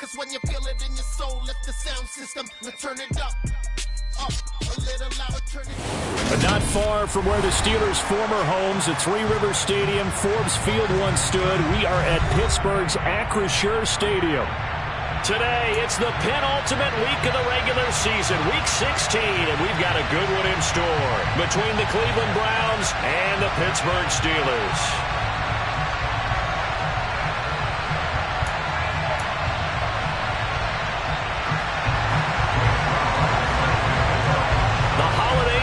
Cause when you feel it in your soul, lift the sound system. Now turn it up. Up a little louder, turn it up. But not far from where the Steelers' former homes at Three River Stadium, Forbes Field once stood, we are at Pittsburgh's Acrisure Stadium. Today, it's the penultimate week of the regular season, Week 16, and we've got a good one in store between the Cleveland Browns and the Pittsburgh Steelers.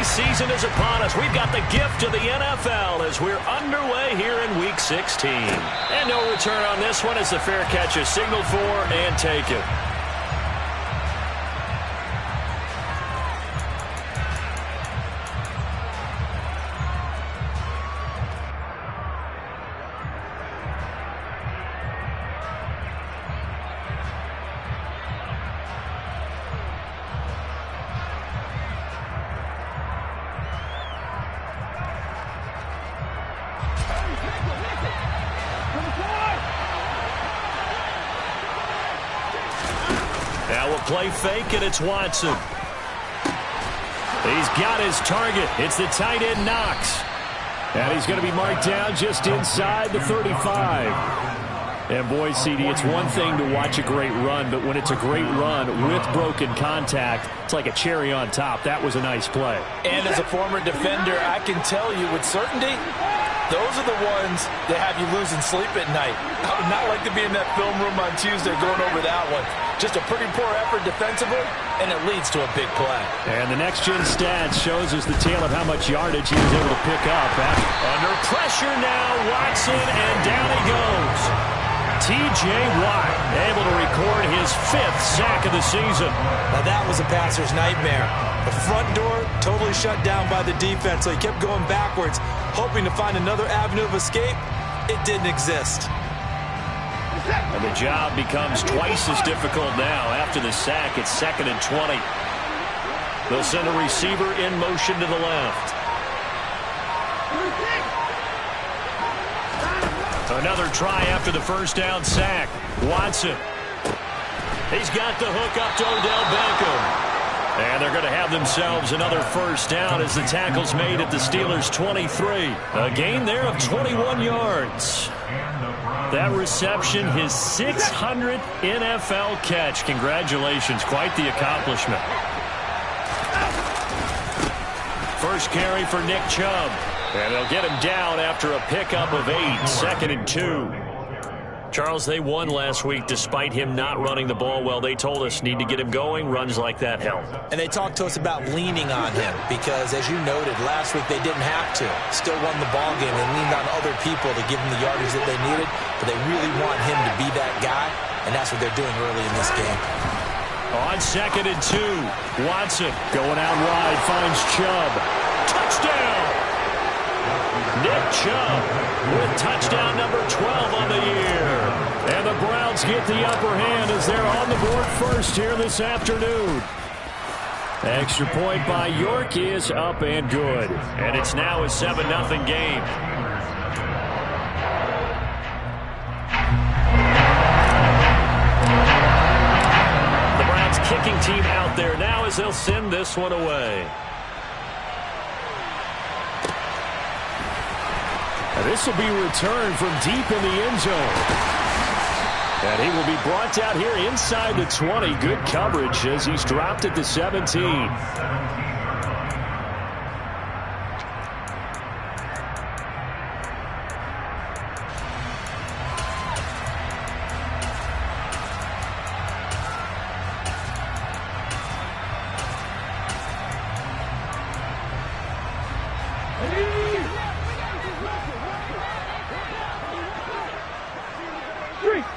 Season is upon us. We've got the gift of the NFL as we're underway here in Week 16. And no return on this one as the fair catch is signaled for and taken. Now we'll play fake, and it's Watson. He's got his target. It's the tight end Knox. And he's going to be marked down just inside the 35. And boy, CD, it's one thing to watch a great run, but when it's a great run with broken contact, it's like a cherry on top. That was a nice play. And as a former defender, I can tell you with certainty, those are the ones that have you losing sleep at night. I would not like to be in that film room on Tuesday going over that one. Just a pretty poor effort defensively, and it leads to a big play. And the next-gen stats shows us the tale of how much yardage he was able to pick up. Under pressure now, Watson, and down he goes. T.J. Watt able to record his 5th sack of the season. Now that was a passer's nightmare. The front door totally shut down by the defense, so he kept going backwards, hoping to find another avenue of escape. It didn't exist. And the job becomes twice as difficult now. After the sack, it's 2nd and 20. They'll send a receiver in motion to the left. Another try after the first down sack. Watson. He's got the hook up to Odell Beckham. And they're going to have themselves another first down as the tackle's made at the Steelers' 23. A gain there of 21 yards. That reception, his 600th NFL catch. Congratulations. Quite the accomplishment. First carry for Nick Chubb. And they'll get him down after a pickup of 8, 2nd and 2. Charles, they won last week despite him not running the ball well. They told us need to get him going. Runs like that help. And they talked to us about leaning on him because, as you noted, last week they didn't have to. Still won the ball game. They leaned on other people to give them the yardage that they needed, but they really want him to be that guy, and that's what they're doing early in this game. On 2nd and 2, Watson going out wide, finds Chubb. Touchdown! Nick Chubb with touchdown number 12 on the year. And the Browns get the upper hand as they're on the board first here this afternoon. Extra point by York is up and good. And it's now a 7-0 game. The Browns kicking team out there now as they'll send this one away. This will be returned from deep in the end zone. And he will be brought down here inside the 20. Good coverage as he's dropped at the 17.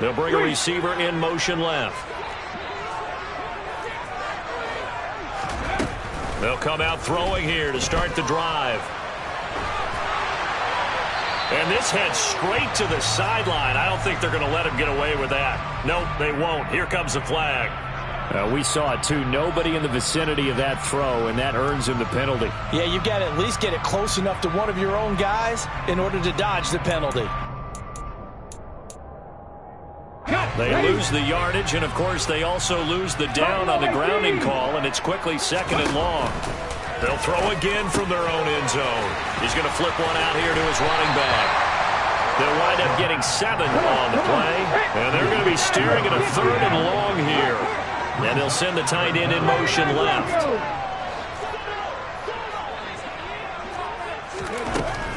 They'll bring a receiver in motion left. They'll come out throwing here to start the drive. And this heads straight to the sideline. I don't think they're going to let him get away with that. Nope, they won't. Here comes the flag. We saw it, too. Nobody in the vicinity of that throw, and that earns him the penalty. Yeah, you've got to at least get it close enough to one of your own guys in order to dodge the penalty. Cut! They lose the yardage, and, of course, they also lose the down on the grounding call, and it's quickly 2nd and long. They'll throw again from their own end zone. He's going to flip one out here to his running back. They'll wind up getting 7 on the play, and they're going to be staring at a 3rd and long here. And they'll send the tight end in motion left.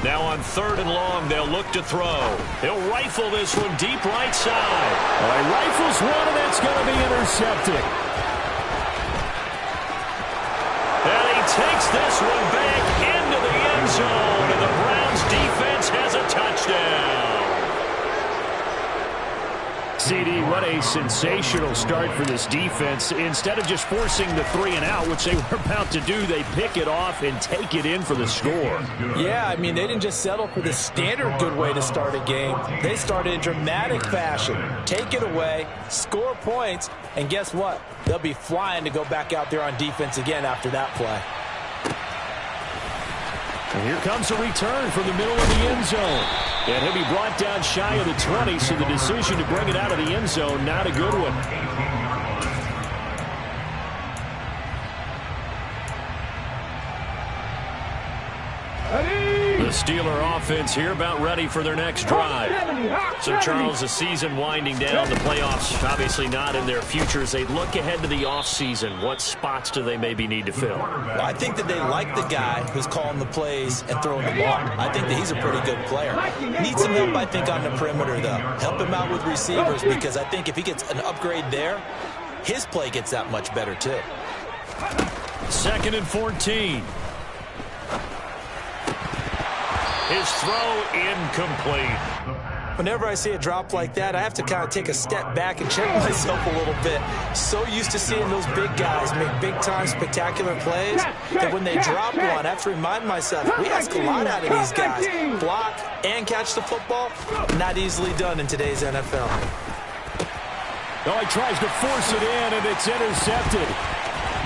Now on 3rd and long, they'll look to throw. He'll rifle this one deep right side. He rifles one, and it's going to be intercepted. And he takes this one back into the end zone, and the Browns defense has a touchdown. CD, what a sensational start for this defense. Instead of just forcing the 3 and out, which they were about to do, they pick it off and take it in for the score. Yeah, I mean, they didn't just settle for the standard good way to start a game. They started in dramatic fashion. Take it away, score points, and guess what? They'll be flying to go back out there on defense again after that play. And here comes a return from the middle of the end zone. And he'll be brought down shy of the 20, so the decision to bring it out of the end zone, not a good one. The Steeler offense here about ready for their next drive. So, Charles, the season winding down, the playoffs obviously not in their future. As they look ahead to the offseason, what spots do they maybe need to fill? Well, I think that they like the guy who's calling the plays and throwing the ball. I think that he's a pretty good player. Needs some help, I think, on the perimeter, though. Help him out with receivers, because I think if he gets an upgrade there, his play gets that much better, too. 2nd and 14. His throw incomplete. Whenever I see a drop like that, I have to kind of take a step back and check myself a little bit. So used to seeing those big guys make big-time spectacular plays that when they drop one, I have to remind myself, we ask a lot out of these guys. Block and catch the football, not easily done in today's NFL. Oh, he tries to force it in, and it's intercepted.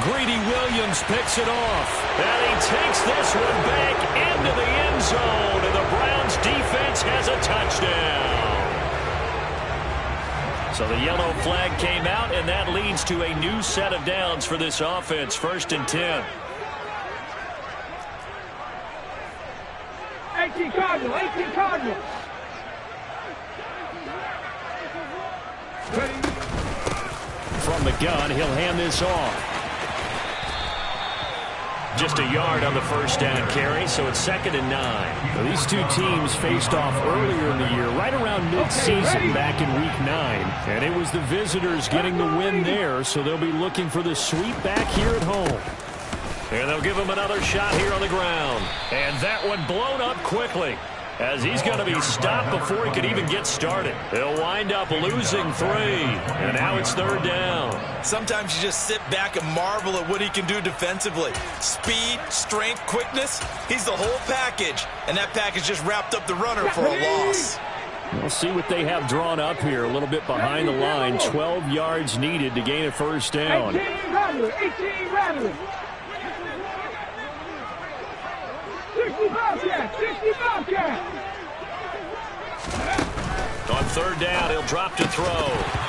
Greedy Williams picks it off. And he takes this one back into the end zone. And the Browns defense has a touchdown. So the yellow flag came out, and that leads to a new set of downs for this offense. 1st and 10. 18 Cardinal, 18 Cardinal. From the gun, he'll hand this off. Just a yard on the 1st down carry, so it's 2nd and 9. Now, these two teams faced off earlier in the year, right around mid-season back in Week 9. And it was the visitors getting the win there, so they'll be looking for the sweep back here at home. And they'll give him another shot here on the ground. And that one blown up quickly, as he's going to be stopped before he could even get started. They'll wind up losing 3, and now it's 3rd down. Sometimes you just sit back and marvel at what he can do defensively. Speed, strength, quickness, he's the whole package, and that package just wrapped up the runner for a loss. We'll see what they have drawn up here, a little bit behind the line. 12 yards needed to gain a 1st down. 18 Rattler, 18 Rattler. 60 Bobcat, 60 Bobcat. On 3rd down, he'll drop to throw.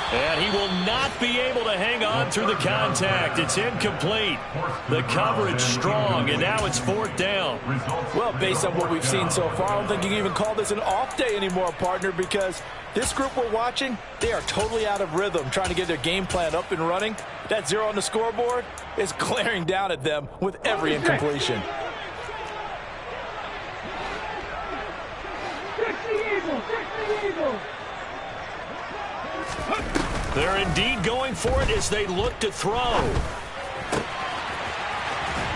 And he will not be able to hang on through the contact. It's incomplete. The coverage strong, and now it's 4th down. Well, based on what we've seen so far, I don't think you can even call this an off day anymore, partner, because this group we're watching, they are totally out of rhythm, trying to get their game plan up and running. That 0 on the scoreboard is glaring down at them with every incompletion. They're indeed going for it as they look to throw.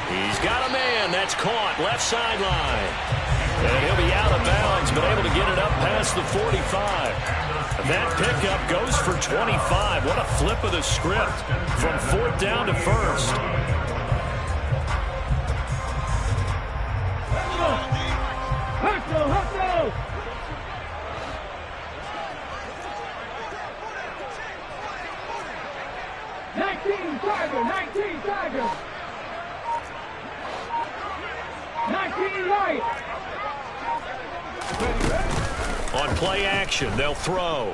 He's got a man. That's caught. Left sideline. And he'll be out of bounds, but able to get it up past the 45. That pickup goes for 25. What a flip of the script from 4th down to 1st. Hustle! 19 Tiger, 19 Tiger. 19 right. On play action, they'll throw.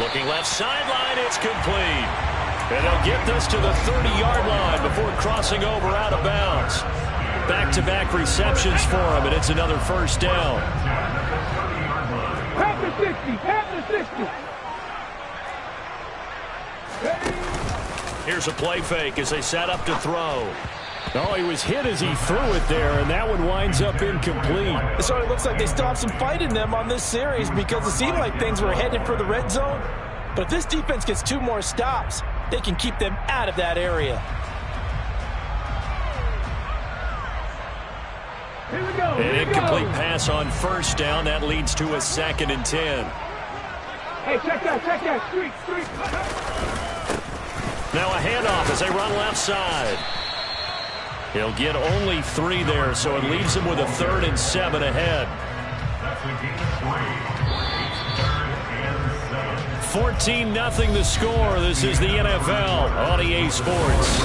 Looking left sideline, it's complete. And they'll get this to the 30-yard line before crossing over out of bounds. Back-to-back receptions for him, and it's another first down. Half the 60, half the 60. Here's a play fake as they set up to throw. Oh, he was hit as he threw it there, and that one winds up incomplete. So it looks like they still have some fight in them on this series because it seemed like things were headed for the red zone. But if this defense gets 2 more stops, they can keep them out of that area. Here we go. An incomplete pass on first down. That leads to a 2nd and 10. Hey, check that, street. Now a handoff as they run left side. He'll get only 3 there, so it leaves him with a 3rd and 7 ahead. 14-0 the score. This is the NFL on EA Sports.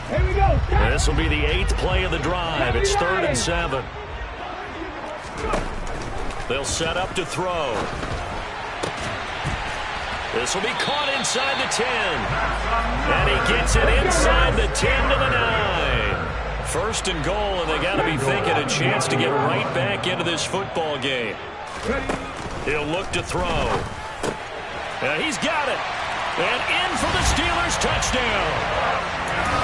Here we go. This will be the 8th play of the drive. It's 3rd and 7. They'll set up to throw. This will be caught inside the 10. And he gets it inside the 10 to the 9. First and goal, and they got to be thinking a chance to get right back into this football game. He'll look to throw. And he's got it. And in for the Steelers touchdown.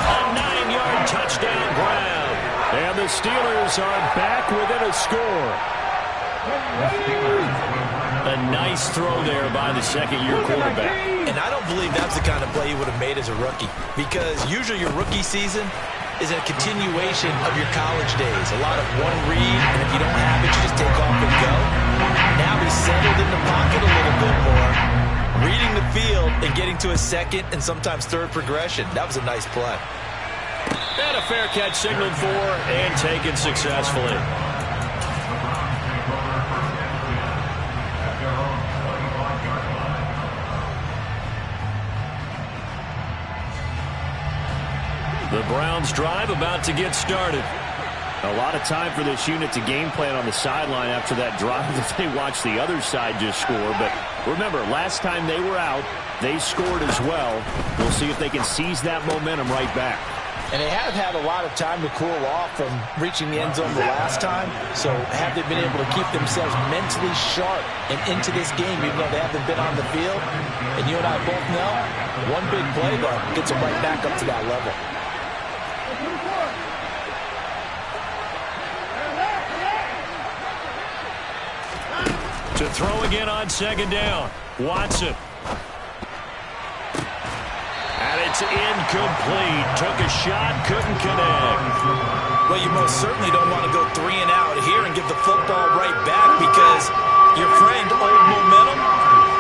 A 9-yard touchdown grab. And the Steelers are back within a score. A nice throw there by the second-year quarterback. And I don't believe that's the kind of play he would have made as a rookie, because usually your rookie season is a continuation of your college days. A lot of one read, and if you don't have it, you just take off and go. Now he's settled in the pocket a little bit more, reading the field and getting to a 2nd and sometimes 3rd progression. That was a nice play. And a fair catch signaled for and taken successfully. The Browns drive about to get started. A lot of time for this unit to game plan on the sideline after that drive that they watched the other side just score. But remember, last time they were out, they scored as well. We'll see if they can seize that momentum right back. And they have had a lot of time to cool off from reaching the end zone the last time. So have they been able to keep themselves mentally sharp and into this game, even though they haven't been on the field? And you and I both know, one big play, though, gets them right back up to that level. To throw again on 2nd down. Watson. And it's incomplete. Took a shot, couldn't connect. Well, you most certainly don't want to go 3 and out here and give the football right back, because your friend, Old Momentum,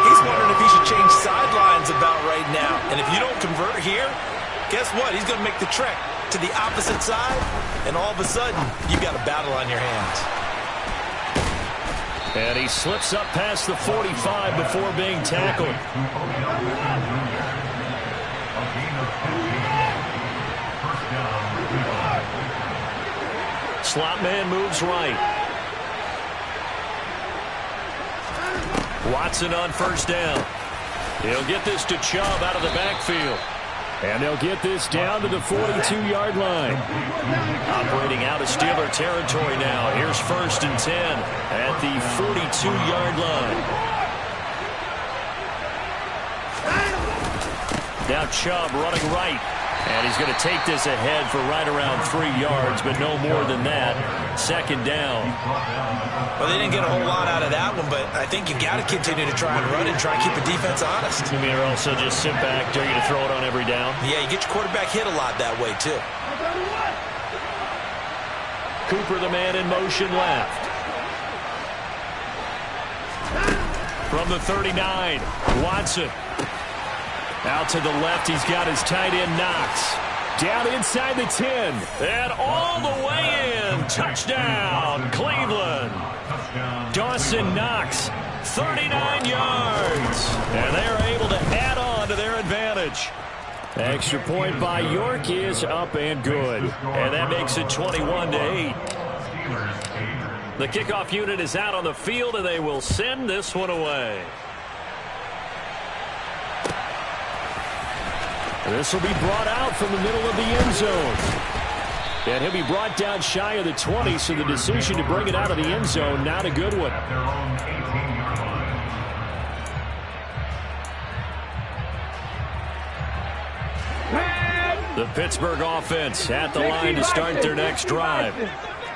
he's wondering if he should change sidelines about right now. And if you don't convert here, guess what? He's going to make the trek to the opposite side, and all of a sudden, you've got a battle on your hands. And he slips up past the 45 before being tackled. Slot man moves right. Watson on first down. He'll get this to Chubb out of the backfield. And they'll get this down to the 42-yard line. Operating out of Steeler territory now. Here's 1st and 10 at the 42-yard line. Now Chubb running right. And he's going to take this ahead for right around 3 yards, but no more than that. 2nd down. Well, they didn't get a whole lot out of that one, but I think you've got to continue to try and run it and try and keep the defense honest. You mean, or also just sit back, dare you to throw it on every down? Yeah, you get your quarterback hit a lot that way, too. Cooper, the man in motion left. From the 39, Watson. Out to the left, he's got his tight end, Knox. Down inside the 10. And all the way in. Touchdown, Cleveland. Dawson Knox, 39 yards. And they're able to add on to their advantage. Extra point by York is up and good. And that makes it 21-8. The kickoff unit is out on the field, and they will send this one away. This will be brought out from the middle of the end zone. And he'll be brought down shy of the 20, so the decision to bring it out of the end zone, not a good one. The Pittsburgh offense at the line to start their next drive.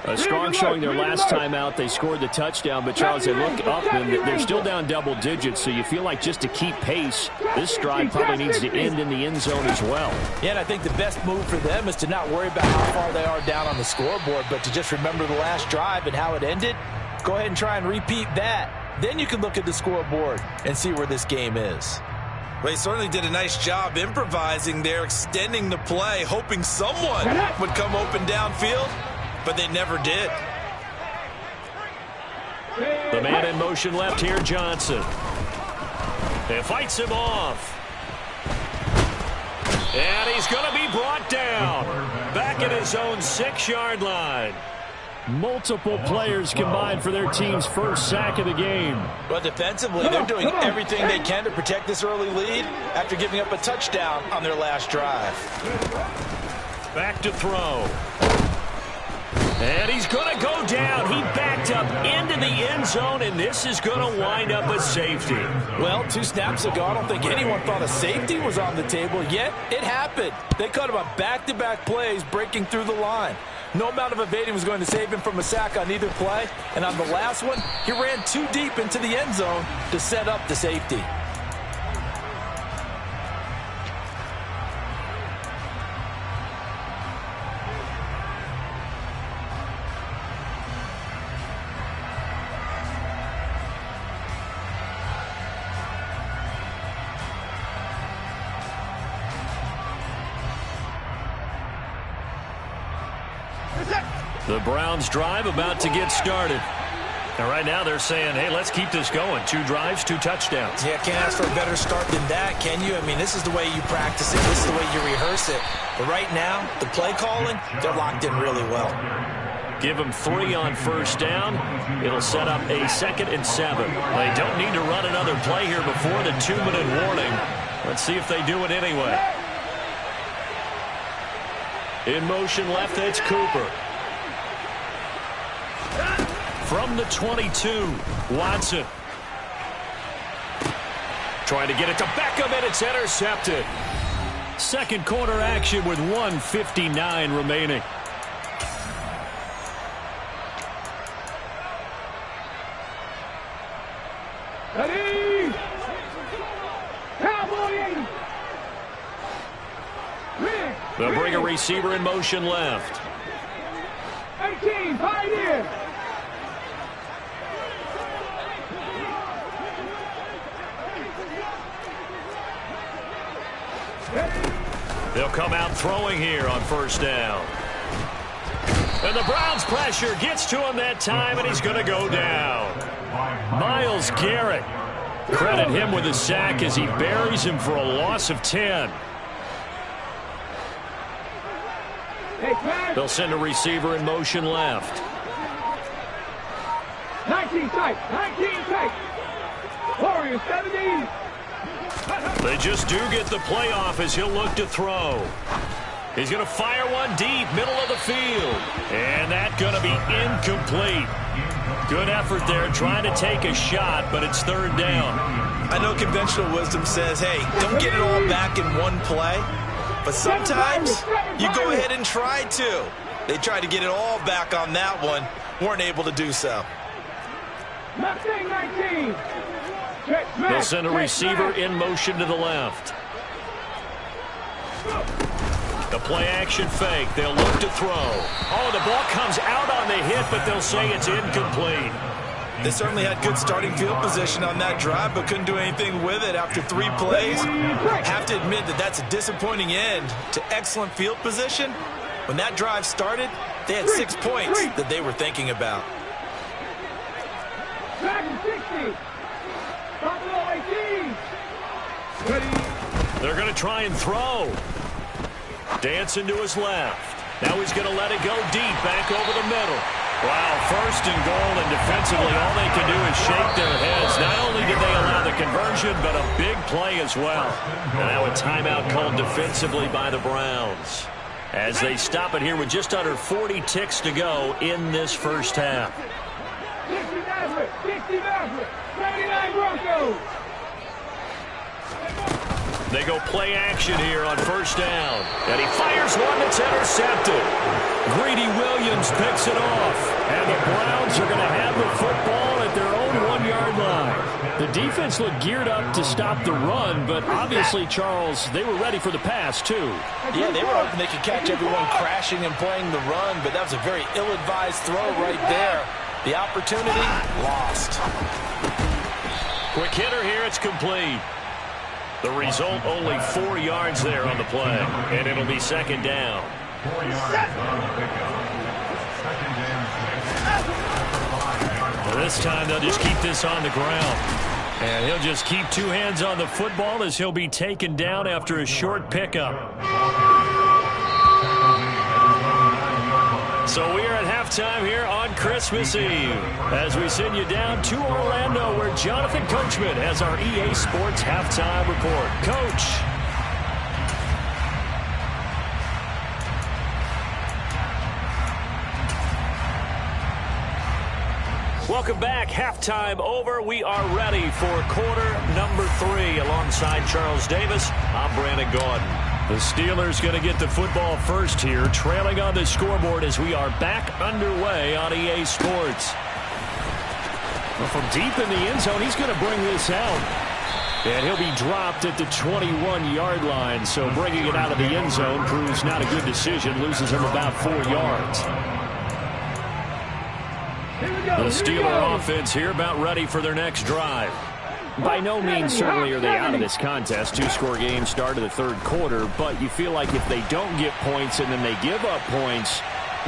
A strong showing their last time out. They scored the touchdown, but Charles, they look up and they're still down double digits, so you feel like just to keep pace, this drive probably needs to end in the end zone as well. Yeah, and I think the best move for them is to not worry about how far they are down on the scoreboard, but to just remember the last drive and how it ended. Go ahead and try and repeat that. Then you can look at the scoreboard and see where this game is. Well, he certainly did a nice job improvising there, extending the play, hoping someone would come open downfield, but they never did. The man in motion left here, Johnson. And fights him off. And he's going to be brought down. Back at his own 6-yard line. Multiple players combined for their team's first sack of the game. But defensively, they're doing everything they can to protect this early lead after giving up a touchdown on their last drive. Back to throw. And he's going to go down. He backed up into the end zone, and this is going to wind up a safety. Well, 2 snaps ago, I don't think anyone thought a safety was on the table, yet it happened. They cut him on back-to-back plays, breaking through the line. No amount of evading was going to save him from a sack on either play, and on the last one, he ran too deep into the end zone to set up the safety. The Browns drive about to get started. And right now they're saying, hey, let's keep this going. 2 drives, 2 touchdowns. Yeah, can't ask for a better start than that, can you? I mean, this is the way you practice it. This is the way you rehearse it. But right now, the play calling, they're locked in really well. Give them 3 on first down. It'll set up a 2nd and 7. They don't need to run another play here before the 2-minute warning. Let's see if they do it anyway. In motion left, that's Cooper. From the 22, Watson. Trying to get it to Beckham, and it's intercepted. Second quarter action with 1:59 remaining. Ready? Cowboy! They'll bring a receiver in motion left. 18, fight in! They'll come out throwing here on first down. And the Browns pressure gets to him that time, and he's going to go down. Myles Garrett. Credit him with a sack as he buries him for a loss of 10. They'll send a receiver in motion left. 19 tight, 19 tight. Warriors 70. They just do get the playoff as he'll look to throw. He's going to fire one deep, middle of the field. And that's going to be incomplete. Good effort there, trying to take a shot, but it's 3rd down. I know conventional wisdom says, hey, don't get it all back in one play. But sometimes you go ahead and try to. They tried to get it all back on that one. Weren't able to do so. 19. They'll send a receiver in motion to the left. The play action fake. They'll look to throw. Oh, the ball comes out on the hit, but they'll say it's incomplete. They certainly had good starting field position on that drive, but couldn't do anything with it after 3 plays. Have to admit that that's a disappointing end to excellent field position. When that drive started, they had 6 points that they were thinking about. 60. They're going to try and throw. Dancing to his left. Now he's going to let it go deep, back over the middle. Wow, first and goal, and defensively all they can do is shake their heads. Not only did they allow the conversion, but a big play as well. And now a timeout called defensively by the Browns, as they stop it here with just under 40 ticks to go in this first half. 69 Broncos. They go play action here on first down. And he fires one that's intercepted. Greedy Williams picks it off. And the Browns are going to have the football at their own 1-yard line. The defense looked geared up to stop the run, but obviously, Charles, they were ready for the pass, too. Yeah, they were hoping they could catch everyone crashing and playing the run, but that was a very ill-advised throw right there. The opportunity, lost. Quick hitter here, it's complete. The result, only 4 yards there on the play, and it'll be second down. This time they'll just keep this on the ground. And he'll just keep 2 hands on the football as he'll be taken down after a short pickup. So we are at halftime here on Christmas Eve as we send you down to Orlando, where Jonathan Coachman has our EA Sports halftime report. Coach. Welcome back. Halftime over. We are ready for quarter number 3 alongside Charles Davis. I'm Brandon Gaudin. The Steelers going to get the football first here, trailing on the scoreboard as we are back underway on EA Sports. Well, from deep in the end zone, he's going to bring this out. And he'll be dropped at the 21-yard line, so bringing it out of the end zone proves not a good decision, loses him about 4 yards. The Steeler offense here about ready for their next drive. By no means certainly are they out of this contest. 2-score game start of the third quarter, but you feel like if they don't get points and then they give up points,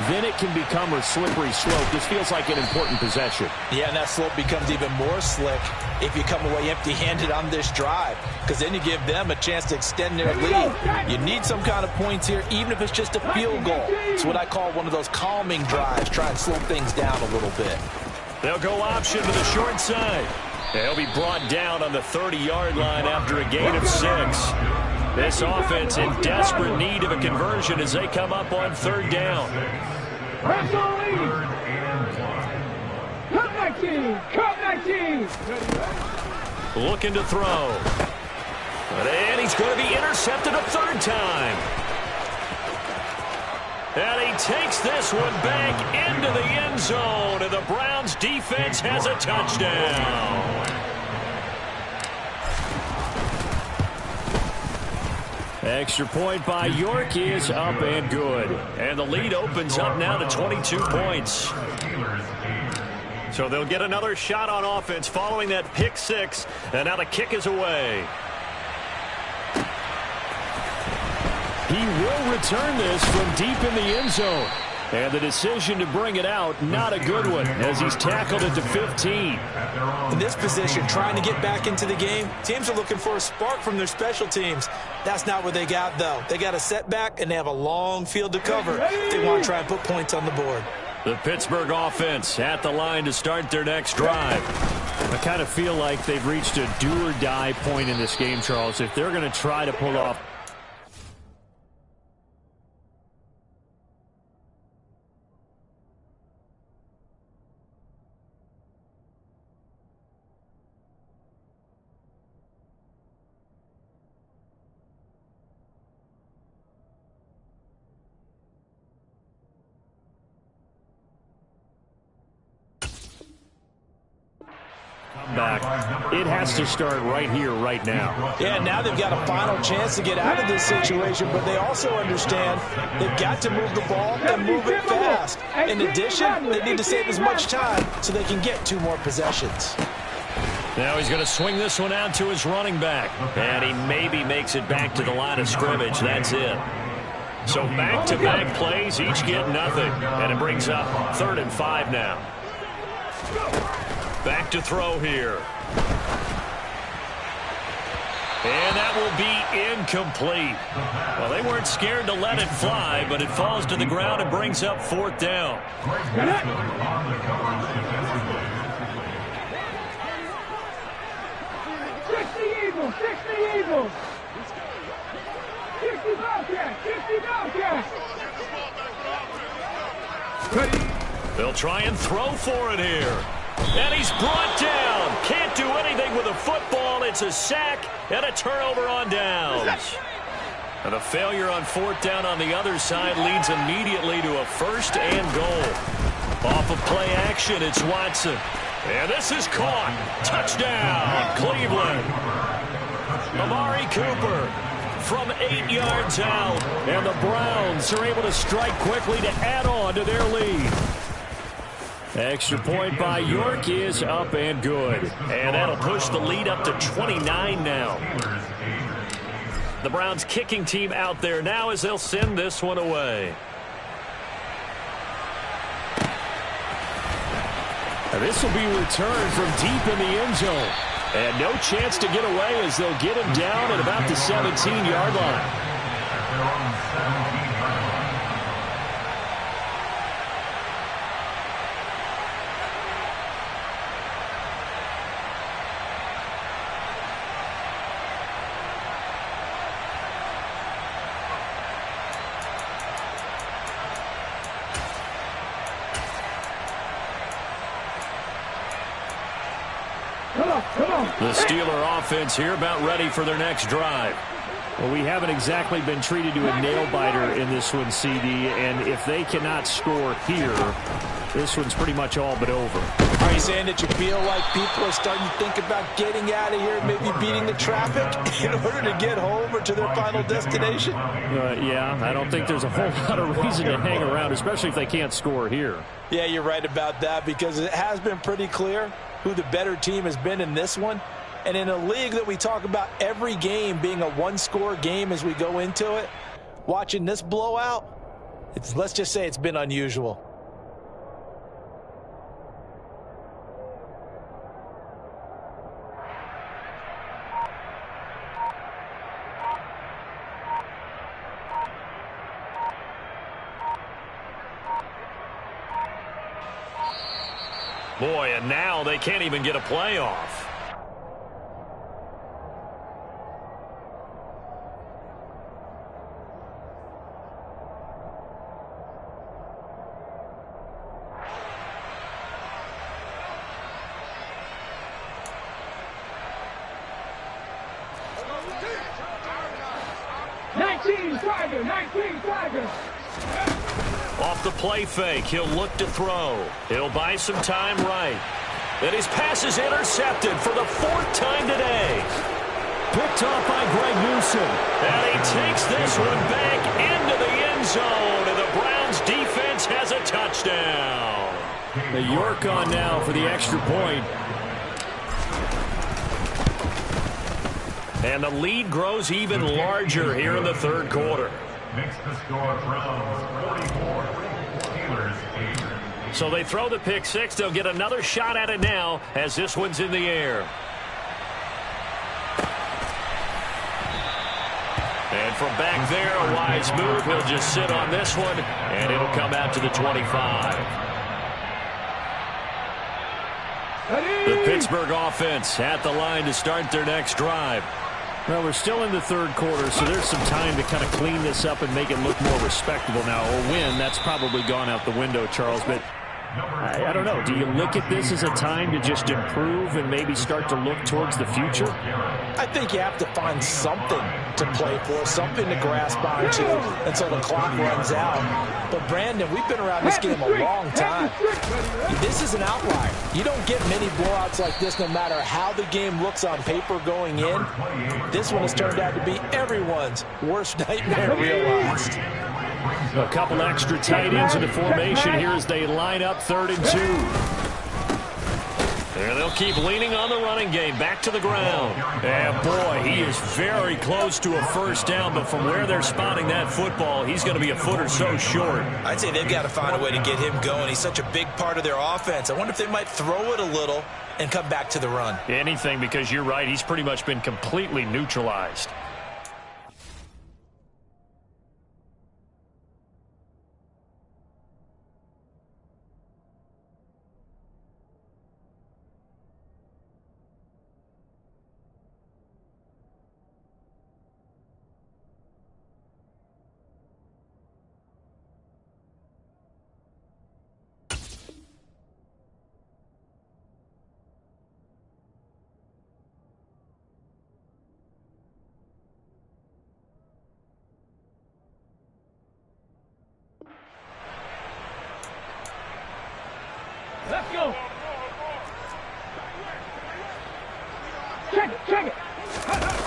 then it can become a slippery slope. This feels like an important possession. Yeah, and that slope becomes even more slick if you come away empty-handed on this drive, because then you give them a chance to extend their lead. You need some kind of points here, even if it's just a field goal. It's what I call one of those calming drives. Try and slow things down a little bit. They'll go option to the short side. They'll be brought down on the 30-yard line after a gain of 6. This offense in desperate need of a conversion as they come up on third down. Cut 19. Looking to throw. And he's going to be intercepted a third time. And he takes this one back into the end zone, and the Browns defense has a touchdown. Extra point by York is up and good. And the lead opens up now to 22 points. So they'll get another shot on offense following that pick 6, and now the kick is away. He will return this from deep in the end zone. And the decision to bring it out, not a good one, as he's tackled at the 15. In this position, trying to get back into the game, teams are looking for a spark from their special teams. That's not what they got, though. They got a setback, and they have a long field to cover. They want to try and put points on the board. The Pittsburgh offense at the line to start their next drive. I kind of feel like they've reached a do-or-die point in this game, Charles. If they're going to try to pull off back, it has to start right here, right now. Yeah, now they've got a final chance to get out of this situation, but they also understand they've got to move the ball and move it fast. In addition, they need to save as much time so they can get 2 more possessions. Now he's going to swing this one out to his running back, and he maybe makes it back to the line of scrimmage. That's it. So back-to-back plays, each get nothing, and it brings up 3rd and 5 now. Back to throw here. And that will be incomplete. Well, they weren't scared to let it fly, but it falls to the ground and brings up 4th down. 60 Eagles, 60 Eagles. 60 Bobcats, 60 Bobcats. They'll try and throw for it here. And he's brought down. Can't do anything with a football. It's a sack and a turnover on downs. And a failure on 4th down on the other side leads immediately to a 1st and goal. Off of play action, it's Watson. And this is caught. Touchdown, Cleveland. Amari Cooper from 8 yards out. And the Browns are able to strike quickly to add on to their lead. Extra point by York is up and good. And that'll push the lead up to 29 now. The Browns kicking team out there now as they'll send this one away. And this will be returned from deep in the end zone. And no chance to get away as they'll get him down at about the 17-yard line. The Steeler offense here about ready for their next drive. Well, we haven't exactly been treated to a nail-biter in this one, CD, and if they cannot score here, this one's pretty much all but over. Are you saying that you feel like people are starting to think about getting out of here, maybe beating the traffic in order to get home or to their final destination? Yeah, I don't think there's a whole lot of reason to hang around, especially if they can't score here. Yeah, you're right about that because it has been pretty clear who the better team has been in this one. And in a league that we talk about every game being a one-score game as we go into it, watching this blowout, let's just say it's been unusual. Boy, and now they can't even get a playoff. Off the play fake, he'll look to throw. He'll buy some time right. Then his pass is intercepted for the 4th time today. Picked off by Greg Newsom. And he takes this one back into the end zone, and the Browns defense has a touchdown. The York on now for the extra point. And the lead grows even larger here in the 3rd quarter. Makes the score Browns 44, Steelers 8. So they throw the pick six. They'll get another shot at it now as this one's in the air. And from back there, a wise move. He'll just sit on this one, and it'll come out to the 25. The Pittsburgh offense at the line to start their next drive. Well, we're still in the 3rd quarter, so there's some time to kind of clean this up and make it look more respectable now. A win, that's probably gone out the window, Charles, but I don't know. Do you look at this as a time to just improve and maybe start to look towards the future? I think you have to find something to play for, something to grasp onto until the clock runs out. But, Brandon, we've been around this game a long time. This is an outlier. You don't get many blowouts like this no matter how the game looks on paper going in. This one has turned out to be everyone's worst nightmare realized. A couple extra tight ends into formation here as they line up 3rd and 2. There they'll keep leaning on the running game. Back to the ground. And boy, he is very close to a 1st down, but from where they're spotting that football, he's going to be a foot or so short. I'd say they've got to find a way to get him going. He's such a big part of their offense. I wonder if they might throw it a little and come back to the run. Anything, because you're right. He's pretty much been completely neutralized. Let's go. Check it.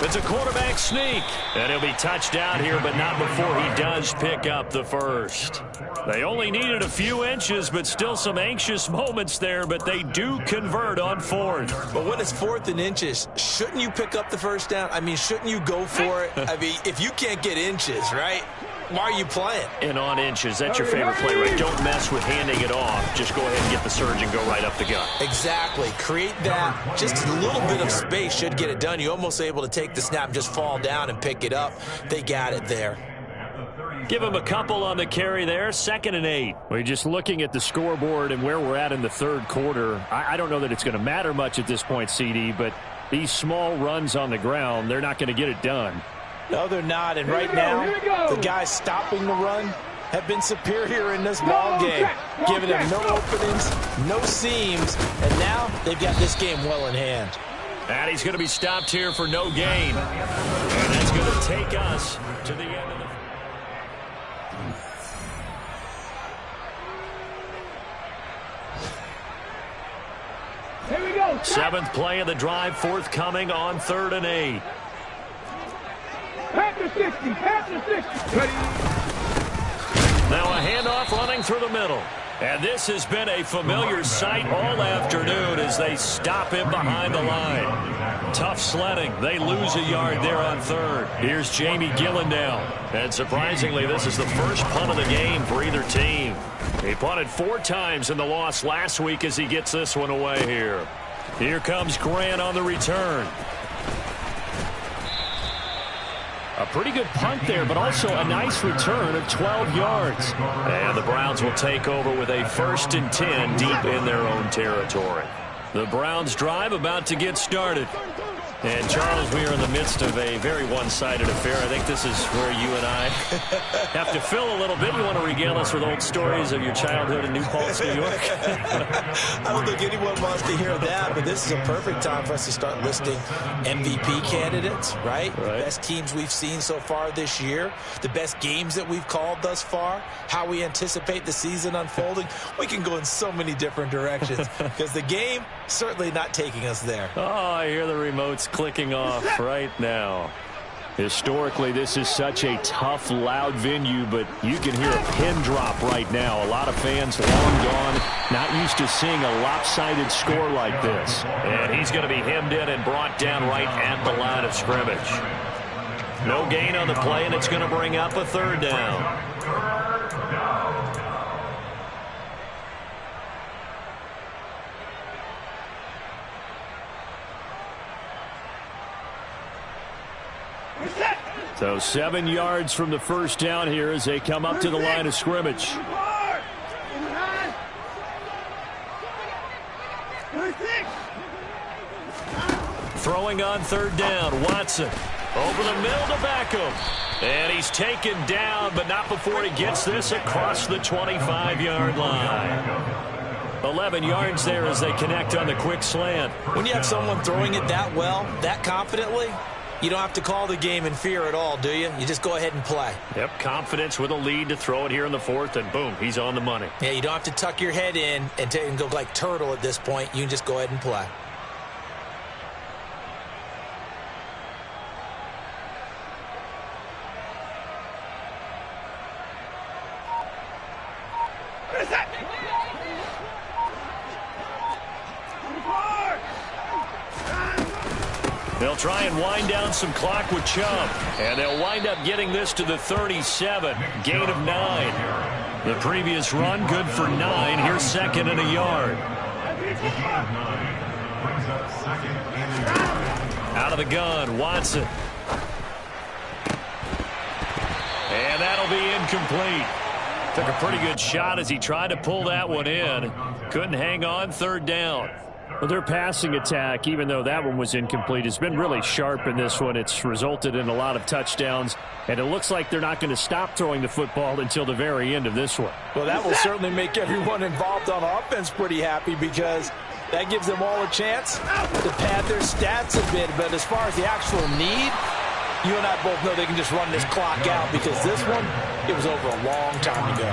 It's a quarterback sneak. And he'll be touched down here, but not before he does pick up the first. They only needed a few inches, but still some anxious moments there, but they do convert on fourth. But when it's 4th and inches, shouldn't you pick up the first down? I mean, shouldn't you go for it? I mean, if you can't get inches, right? Why are you playing? And on inches, that's your favorite play, right? Don't mess with handing it off. Just go ahead and get the surge and go right up the gut. Exactly. Create that. Just a little bit of space should get it done. You're almost able to take the snap and just fall down and pick it up. They got it there. Give him a couple on the carry there. 2nd and 8. We're just looking at the scoreboard and where we're at in the third quarter. I don't know that it's going to matter much at this point, CD, but these small runs on the ground, they're not going to get it done. No, they're not. And right now, the guys stopping the run have been superior in this ball game, giving them no openings, no seams, and now they've got this game well in hand. And he's going to be stopped here for no gain. And that's going to take us to the end of the... Here we go. 7th play of the drive, forthcoming on 3rd and 8. Pass to 60. Now a handoff running through the middle. And this has been a familiar sight all afternoon as they stop him behind the line. Tough sledding. They lose a yard there on 3rd. Here's Jamie Gillandale. And surprisingly, this is the first punt of the game for either team. He punted 4 times in the loss last week as he gets this one away here. Here comes Grant on the return. A pretty good punt there, but also a nice return of 12 yards. And the Browns will take over with a 1st and 10 deep in their own territory. The Browns drive about to get started. And, Charles, we are in the midst of a very one-sided affair. I think this is where you and I have to fill a little bit. You want to regale us with old stories of your childhood in New Paltz, New York? I don't think anyone wants to hear that, but this is a perfect time for us to start listing MVP candidates, right? The best teams we've seen so far this year, the best games that we've called thus far, how we anticipate the season unfolding. We can go in so many different directions because the game certainly not taking us there. Oh, I hear the remotes clicking off right now. Historically, this is such a tough, loud venue, but you can hear a pin drop right now. A lot of fans long gone, not used to seeing a lopsided score like this. And he's going to be hemmed in and brought down right at the line of scrimmage. No gain on the play, and it's going to bring up a 3rd down. So 7 yards from the first down here as they come up to the line of scrimmage. Throwing on 3rd down, Watson. Over the middle to Beckham. And he's taken down, but not before he gets this across the 25-yard line. 11 yards there as they connect on the quick slant. When you have someone throwing it that well, that confidently, you don't have to call the game in fear at all, do you? You just go ahead and play. Yep, confidence with a lead to throw it here in the 4th, and boom, he's on the money. Yeah, you don't have to tuck your head in and go like turtle at this point. You can just go ahead and play. They'll try and wind down some clock with Chubb. And they'll wind up getting this to the 37. Gain of 9. The previous run, good for 9. Here's 2nd and a yard. brings up second and Out of the gun, Watson. And that'll be incomplete. Took a pretty good shot as he tried to pull that one in. Couldn't hang on, third down. Well, their passing attack, even though that one was incomplete, has been really sharp in this one. It's resulted in a lot of touchdowns, and it looks like they're not going to stop throwing the football until the very end of this one. Well, that will certainly make everyone involved on offense pretty happy because that gives them all a chance to pad their stats a bit. But as far as the actual need, you and I both know they can just run this clock out because this one, it was over a long time ago.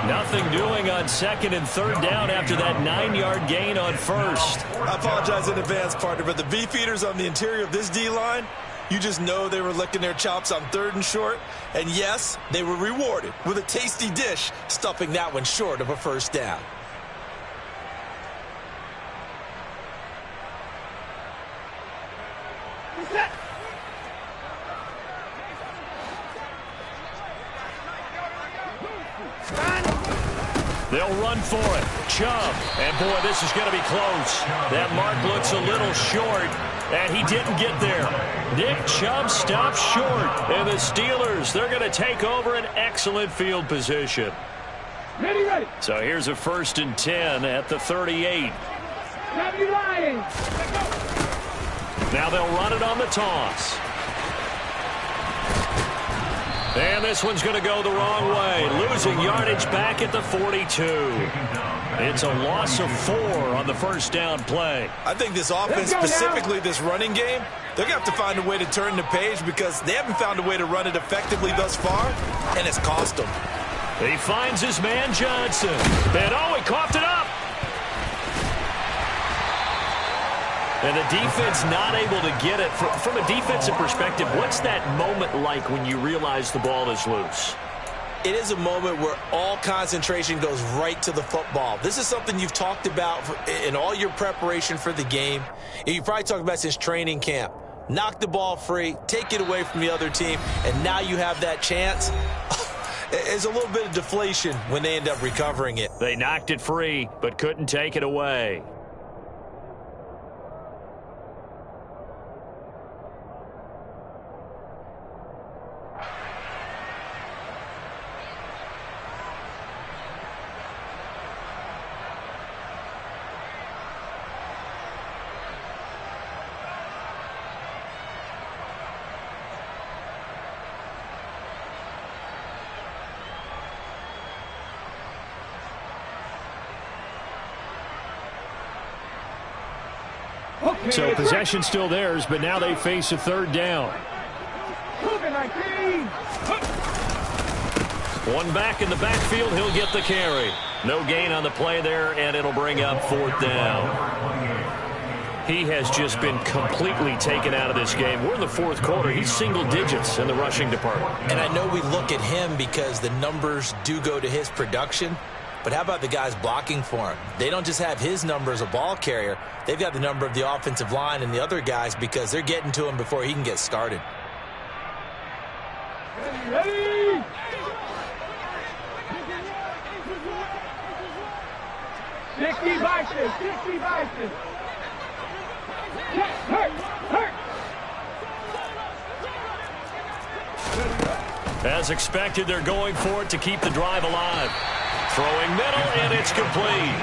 Nothing doing on second and third down after that 9-yard gain on first. I apologize in advance, partner, but the beefeaters on the interior of this D-line, you just know they were licking their chops on third and short. And yes, they were rewarded with a tasty dish, stuffing that one short of a first down. They'll run for it. Chubb. And, boy, this is going to be close. That mark looks a little short, and he didn't get there. Nick Chubb stops short, and the Steelers, they're going to take over an excellent field position. Ready, ready. So here's a 1st and 10 at the 38. Now they'll run it on the toss. And this one's going to go the wrong way. Losing yardage back at the 42. It's a loss of 4 on the first down play. I think this offense, specifically this running game, they're going to have to find a way to turn the page because they haven't found a way to run it effectively thus far, and it's cost them. He finds his man Johnson. And, oh, he coughed it up. And the defense not able to get it. From a defensive perspective, what's that moment like when you realize the ball is loose? It is a moment where all concentration goes right to the football. This is something you've talked about in all your preparation for the game. And you probably talked about since training camp. Knock the ball free, take it away from the other team, and now you have that chance. It's a little bit of deflation when they end up recovering it. They knocked it free, but couldn't take it away. So possession still theirs, but now they face a third down. One back in the backfield, he'll get the carry. No gain on the play there, and it'll bring up 4th down. He has just been completely taken out of this game. We're in the 4th quarter. He's single digits in the rushing department. And I know we look at him because the numbers do go to his production. But how about the guys blocking for him? They don't just have his number as a ball carrier. They've got the number of the offensive line and the other guys because they're getting to him before he can get started. Ready. Dixie Bison. Hurt. As expected, they're going for it to keep the drive alive. Throwing middle, and it's complete.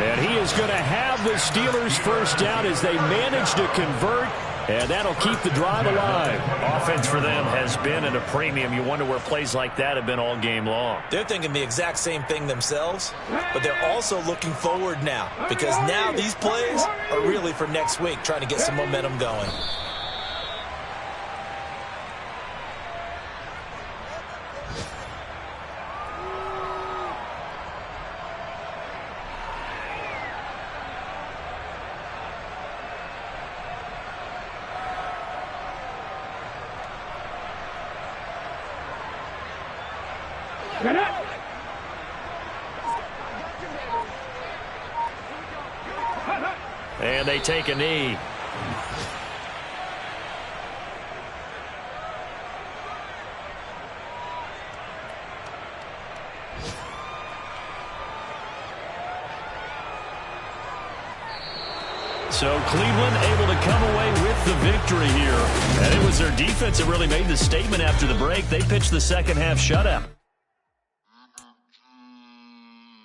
And he is going to have the Steelers first down as they manage to convert, and that'll keep the drive alive. Offense for them has been at a premium. You wonder where plays like that have been all game long. They're thinking the exact same thing themselves, but they're also looking forward now because now these plays are really for next week, trying to get some momentum going. And they take a knee. So Cleveland able to come away with the victory here. And it was their defense that really made the statement after the break. They pitched the second half shutout.